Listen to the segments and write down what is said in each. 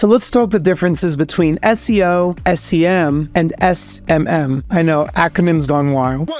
So let's talk the differences between SEO, SEM, and SMM. I know, acronyms gone wild.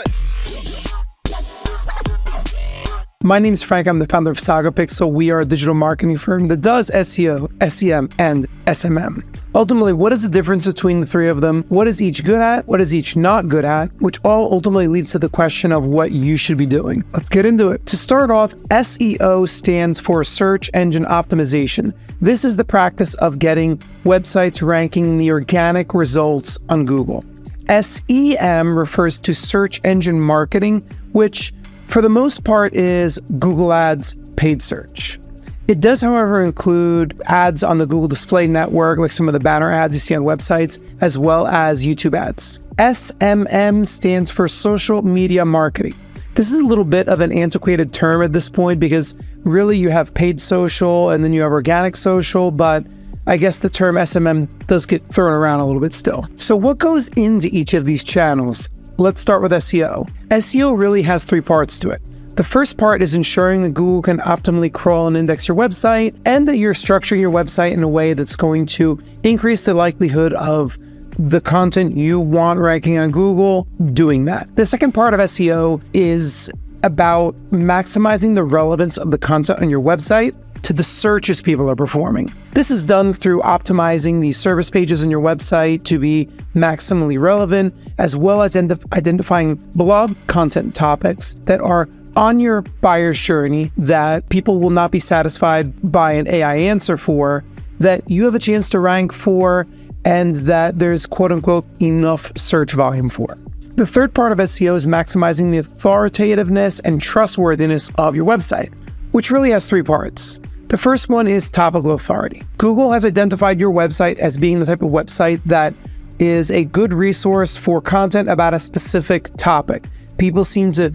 My name is Frank. I'm the founder of SagaPixel. We are a digital marketing firm that does SEO, SEM, and SMM. Ultimately, what is the difference between the three of them? What is each good at? What is each not good at? Which all ultimately leads to the question of what you should be doing. Let's get into it. To start off, SEO stands for search engine optimization. This is the practice of getting websites ranking the organic results on Google. SEM refers to search engine marketing, which for the most part is Google Ads paid search. It does, however, include ads on the Google Display Network, like some of the banner ads you see on websites, as well as YouTube ads. SMM stands for social media marketing. This is a little bit of an antiquated term at this point because really you have paid social and then you have organic social, but I guess the term SMM does get thrown around a little bit still. So what goes into each of these channels? Let's start with SEO. SEO really has three parts to it. The first part is ensuring that Google can optimally crawl and index your website and that you're structuring your website in a way that's going to increase the likelihood of the content you want ranking on Google doing that. The second part of SEO is about maximizing the relevance of the content on your website to the searches people are performing. This is done through optimizing the service pages on your website to be maximally relevant, as well as identifying blog content topics that are on your buyer's journey that people will not be satisfied by an AI answer for, that you have a chance to rank for, and that there's quote unquote enough search volume for. The third part of SEO is maximizing the authoritativeness and trustworthiness of your website, which really has three parts. The first one is topical authority. Google has identified your website as being the type of website that is a good resource for content about a specific topic. People seem to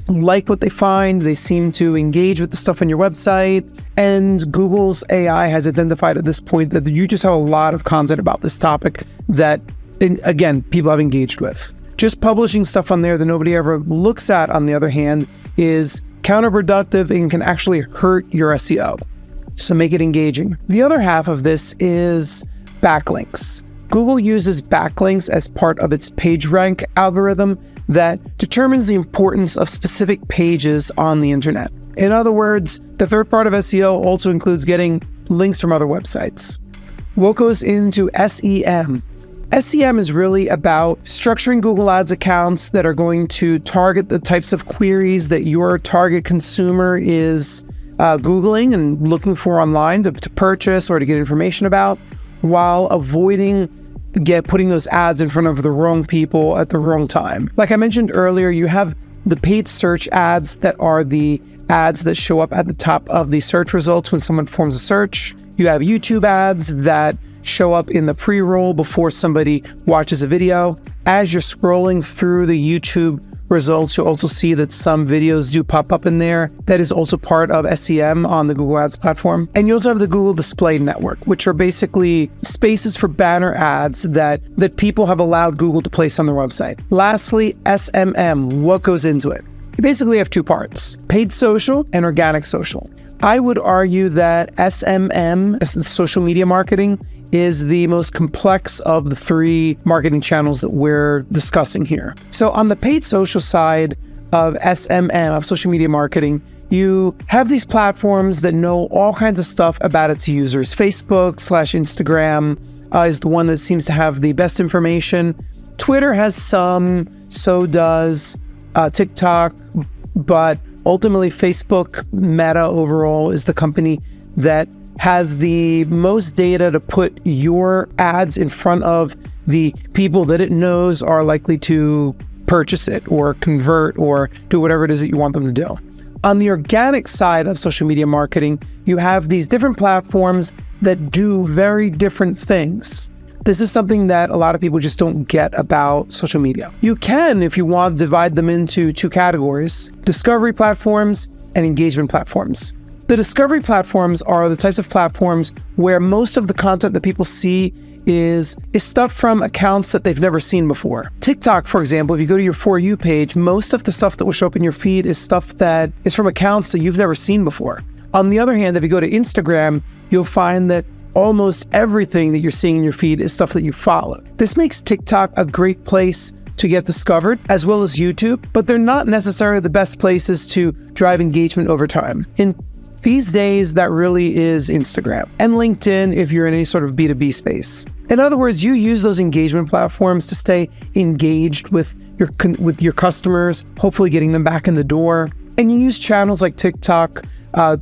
like what they find, they seem to engage with the stuff on your website, and Google's AI has identified at this point that you just have a lot of content about this topic that, again, people have engaged with. Just publishing stuff on there that nobody ever looks at, on the other hand, is counterproductive and can actually hurt your SEO. So make it engaging. The other half of this is backlinks. Google uses backlinks as part of its PageRank algorithm that determines the importance of specific pages on the internet. In other words, the third part of SEO also includes getting links from other websites. What goes into SEM? SEM is really about structuring Google Ads accounts that are going to target the types of queries that your target consumer is Googling and looking for online to purchase or to get information about, while avoiding putting those ads in front of the wrong people at the wrong time. Like I mentioned earlier, you have the paid search ads that are the ads that show up at the top of the search results when someone performs a search. You have YouTube ads that show up in the pre-roll before somebody watches a video. As you're scrolling through the YouTube results, you'll also see that some videos do pop up in there. That is also part of SEM on the Google Ads platform. And you also have the Google Display Network, which are basically spaces for banner ads that people have allowed Google to place on their website. Lastly, SMM, what goes into it? You basically have two parts, paid social and organic social. I would argue that SMM, social media marketing, is the most complex of the three marketing channels that we're discussing here. So on the paid social side of SMM, of social media marketing, you have these platforms that know all kinds of stuff about its users. Facebook/Instagram is the one that seems to have the best information. Twitter has some, so does TikTok, but ultimately Facebook, Meta overall, is the company that has the most data to put your ads in front of the people that it knows are likely to purchase it or convert or do whatever it is that you want them to do. On the organic side of social media marketing, you have these different platforms that do very different things. This is something that a lot of people just don't get about social media. You can, if you want, divide them into two categories: discovery platforms and engagement platforms. The discovery platforms are the types of platforms where most of the content that people see is stuff from accounts that they've never seen before. TikTok, for example, if you go to your For You page, most of the stuff that will show up in your feed is stuff that is from accounts that you've never seen before. On the other hand, if you go to Instagram, you'll find that almost everything that you're seeing in your feed is stuff that you follow. This makes TikTok a great place to get discovered, as well as YouTube, but they're not necessarily the best places to drive engagement over time. In these days, that really is Instagram and LinkedIn if you're in any sort of B2B space. In other words, you use those engagement platforms to stay engaged with your customers, hopefully getting them back in the door. And you use channels like TikTok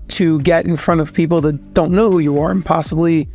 to get in front of people that don't know who you are and possibly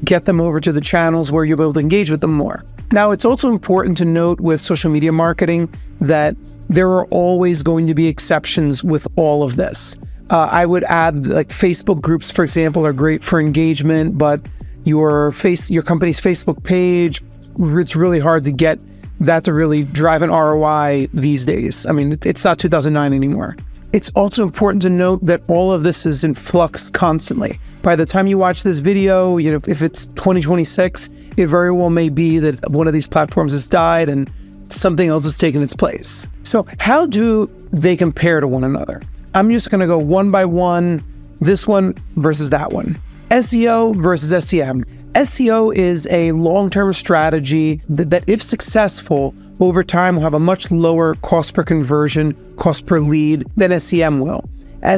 get them over to the channels where you'll be able to engage with them more. Now, it's also important to note with social media marketing that there are always going to be exceptions with all of this. I would add, like, Facebook groups, for example, are great for engagement, but your company's Facebook page, it's really hard to get that to really drive an ROI these days. I mean, it's not 2009 anymore. It's also important to note that all of this is in flux constantly. By the time you watch this video, if it's 2026, it very well may be that one of these platforms has died and something else has taken its place. So how do they compare to one another? I'm just going to go one by one, this one versus that one. SEO versus SEM. SEO is a long-term strategy that, if successful, over time will have a much lower cost per conversion, cost per lead than SEM will.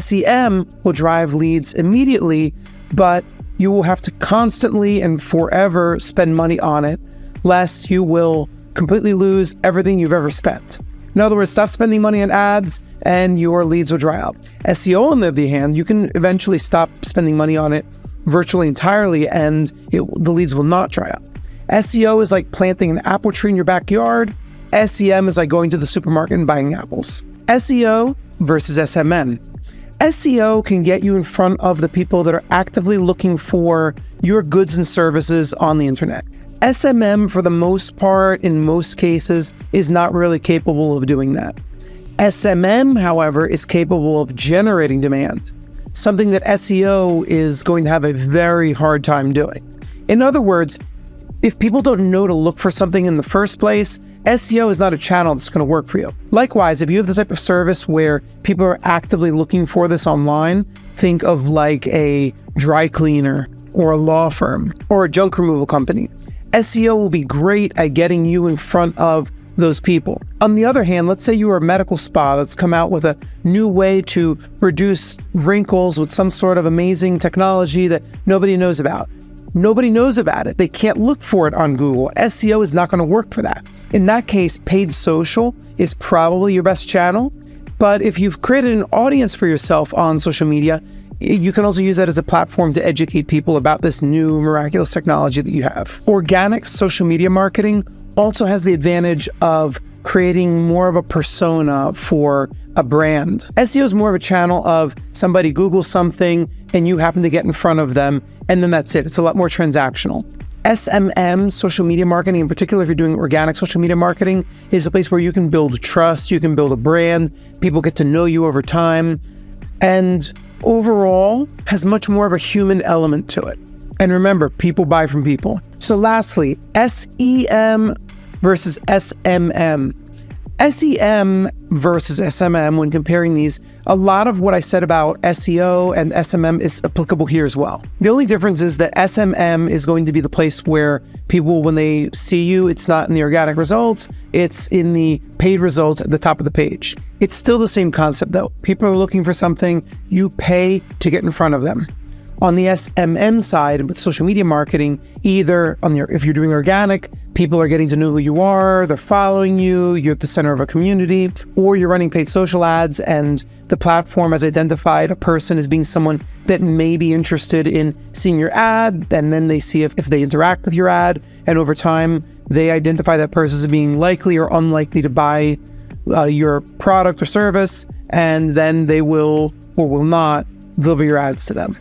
SEM will drive leads immediately, but you will have to constantly and forever spend money on it, lest you will completely lose everything you've ever spent. In other words, stop spending money on ads and your leads will dry up. SEO, on the other hand, you can eventually stop spending money on it virtually entirely and the leads will not dry up. SEO is like planting an apple tree in your backyard. SEM is like going to the supermarket and buying apples. SEO versus SMM. SEO can get you in front of the people that are actively looking for your goods and services on the internet. SMM, for the most part, in most cases, is not really capable of doing that. SMM, however, is capable of generating demand, something that SEO is going to have a very hard time doing. In other words, if people don't know to look for something in the first place, SEO is not a channel that's going to work for you. Likewise, if you have the type of service where people are actively looking for this online, think of like a dry cleaner or a law firm or a junk removal company. SEO will be great at getting you in front of those people. On the other hand, let's say you are a medical spa that's come out with a new way to reduce wrinkles with some sort of amazing technology that nobody knows about. Nobody knows about it. They can't look for it on Google. SEO is not going to work for that. In that case, paid social is probably your best channel. But if you've created an audience for yourself on social media, you can also use that as a platform to educate people about this new miraculous technology that you have. Organic social media marketing also has the advantage of creating more of a persona for a brand. SEO is more of a channel of somebody Googles something and you happen to get in front of them, and then that's it. It's a lot more transactional. SMM, social media marketing, in particular, if you're doing organic social media marketing, is a place where you can build trust, you can build a brand, people get to know you over time, and overall has much more of a human element to it. And remember, people buy from people. So lastly, SEM versus SMM. SEM versus SMM, when comparing these, a lot of what I said about SEO and SMM is applicable here as well. The only difference is that SMM is going to be the place where people, when they see you, it's not in the organic results, it's in the paid results at the top of the page. It's still the same concept though. People are looking for something, you pay to get in front of them. On the SMM side, with social media marketing, either if you're doing organic, people are getting to know who you are, they're following you, you're at the center of a community, or you're running paid social ads and the platform has identified a person as being someone that may be interested in seeing your ad, and then they see if they interact with your ad, and over time, they identify that person as being likely or unlikely to buy your product or service, and then they will or will not deliver your ads to them.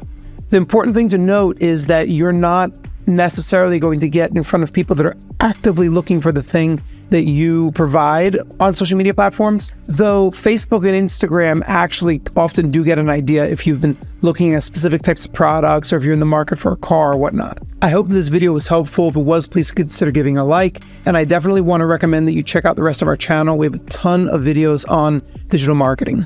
The important thing to note is that you're not necessarily going to get in front of people that are actively looking for the thing that you provide on social media platforms, though Facebook and Instagram actually often do get an idea if you've been looking at specific types of products or if you're in the market for a car or whatnot. I hope this video was helpful. If it was, please consider giving a like, and I definitely want to recommend that you check out the rest of our channel. We have a ton of videos on digital marketing.